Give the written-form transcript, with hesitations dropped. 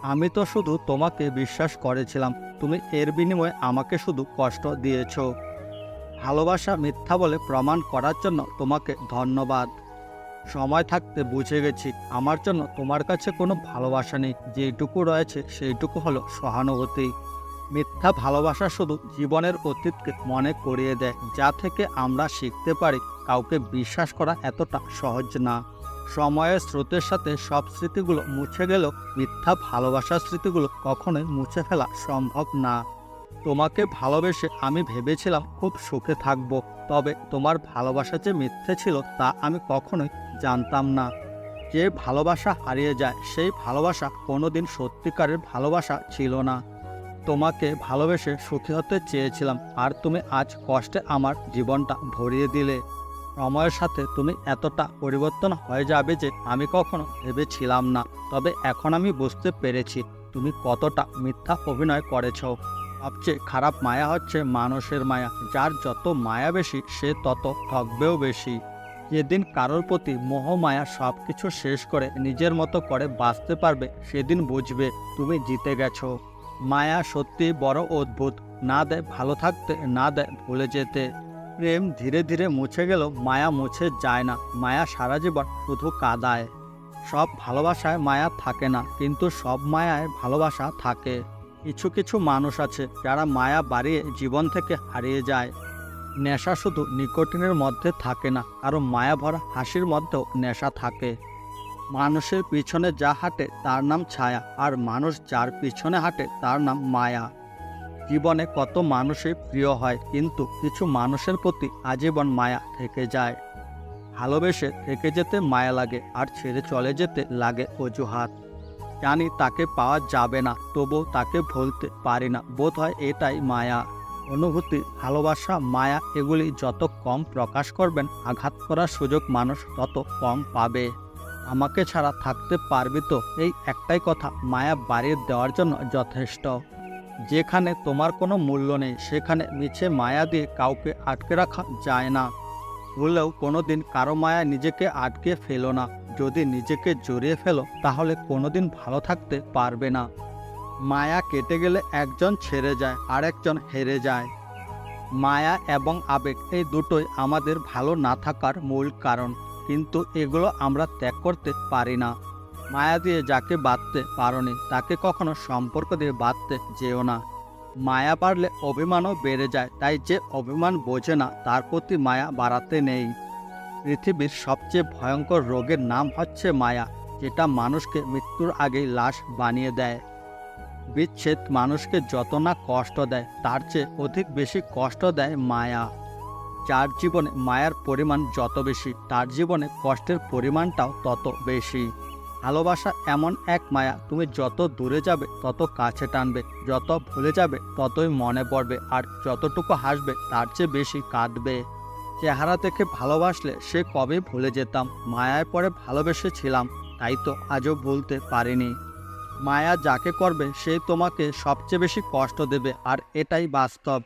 আমি তো শুধু তোমাকে বিশ্বাস করেছিলাম, তুমি এর বিনিময়ে আমাকে শুধু কষ্ট দিয়েছো। ভালোবাসা মিথ্যা বলে প্রমাণ করার জন্য তোমাকে ধন্যবাদ। সময় থাকতে বুঝে গেছি আমার জন্য তোমার কাছে কোনো ভালোবাসা নেই, যেটুকু রয়েছে সেইটুকু হলো সহানুভূতি। মিথ্যা ভালোবাসা শুধু জীবনের অতীতকে মনে করিয়ে দেয়, যা থেকে আমরা শিখতে পারি কাউকে বিশ্বাস করা এতটা সহজ না। সময়ের স্রোতের সাথে সব স্মৃতিগুলো মুছে গেলেও মিথ্যা ভালোবাসার স্মৃতিগুলো কখনোই মুছে ফেলা সম্ভব না। তোমাকে ভালোবেসে আমি ভেবেছিলাম খুব সুখে থাকব, তবে তোমার ভালোবাসা যে মিথ্যে ছিল তা আমি কখনোই জানতাম না। যে ভালোবাসা হারিয়ে যায় সেই ভালোবাসা কোনোদিন সত্যিকারের ভালোবাসা ছিল না। তোমাকে ভালোবেসে সুখী হতে চেয়েছিলাম, আর তুমি আজ কষ্টে আমার জীবনটা ভরিয়ে দিলে। সময়ের সাথে তুমি এতটা পরিবর্তন হয়ে যাবে যে আমি কখনো ভেবেছিলাম না। তবে এখন আমি বুঝতে পেরেছি তুমি কতটা মিথ্যা অভিনয় করেছ। সবচেয়ে খারাপ মায়া হচ্ছে মানুষের মায়া, যার যত মায়া বেশি সে তত ঠকবেও বেশি। যেদিন কারোর প্রতি মোহ মায়া সব কিছু শেষ করে নিজের মতো করে বাঁচতে পারবে, সেদিন বুঝবে তুমি জিতে গেছো। মায়া সত্যি বড় অদ্ভুত, না দেয় ভালো থাকতে, না দেয় ভুলে যেতে। প্রেম ধীরে ধীরে মুছে গেল, মায়া মুছে যায় না। মায়া সারা জীবন শুধু কাঁদায়। সব ভালোবাসায় মায়া থাকে না, কিন্তু সব মায়ায় ভালোবাসা থাকে। কিছু কিছু মানুষ আছে যারা মায়া বাড়িয়ে জীবন থেকে হারিয়ে যায়। নেশা শুধু নিকোটিনের মধ্যে থাকে না, কারো মায়া ভরা হাসির মধ্যেও নেশা থাকে। মানুষের পিছনে যা হাঁটে তার নাম ছায়া, আর মানুষ যার পিছনে হাঁটে তার নাম মায়া। জীবনে কত মানুষই প্রিয় হয়, কিন্তু কিছু মানুষের প্রতি আজীবন মায়া থেকে যায়। ভালোবেসে থেকে যেতে মায়া লাগে, আর ছেড়ে চলে যেতে লাগে অজুহাত। জানি তাকে পাওয়া যাবে না, তবু তাকে ভুলতে পারি না, বোধ হয় এটাই মায়া। অনুভূতি, ভালোবাসা, মায়া এগুলি যত কম প্রকাশ করবেন, আঘাত করার সুযোগ মানুষ তত কম পাবে। আমাকে ছাড়া থাকতে পারবি তো, এই একটাই কথা মায়া বাড়িয়ে দেওয়ার জন্য যথেষ্ট। যেখানে তোমার কোনো মূল্য নেই সেখানে মিছে মায়া দিয়ে কাউকে আটকে রাখা যায় না। ভুলেও কোনোদিন কারো মায়া নিজেকে আটকে ফেলো না। যদি নিজেকে জড়িয়ে ফেলো তাহলে কোনোদিন ভালো থাকতে পারবে না। মায়া কেটে গেলে একজন ছেড়ে যায়, আরেকজন হেরে যায়। মায়া এবং আবেগ এই দুটোই আমাদের ভালো না থাকার মূল কারণ, কিন্তু এগুলো আমরা ত্যাগ করতে পারি না। মায়া দিয়ে যাকে বাঁধতে পারোনি তাকে কখনো সম্পর্ক দিয়ে বাঁধতে যেও না। মায়া বাড়লে অভিমানও বেড়ে যায়, তাই যে অভিমান বোঝে না তার প্রতি মায়া বাড়াতে নেই। পৃথিবীর সবচেয়ে ভয়ঙ্কর রোগের নাম হচ্ছে মায়া, যেটা মানুষকে মৃত্যুর আগেই লাশ বানিয়ে দেয়। বিচ্ছেদ মানুষকে যত না কষ্ট দেয়, তার চেয়ে অধিক বেশি কষ্ট দেয় মায়া। যার জীবনে মায়ার পরিমাণ যত বেশি, তার জীবনে কষ্টের পরিমাণটাও তত বেশি। ভালোবাসা এমন এক মায়া, তুমি যত দূরে যাবে তত কাছে টানবে, যত ভুলে যাবে ততই মনে পড়বে, আর যতটুকু হাসবে তার চেয়ে বেশি কাঁদবে। চেহারা দেখে ভালোবাসলে সে কবে ভুলে যেতাম, মায়ায় পড়ে ভালোবেসেছিলাম, তাই তো আজও ভুলতে পারিনি। মায়া যাকে করবে সে তোমাকে সবচেয়ে বেশি কষ্ট দেবে, আর এটাই বাস্তব।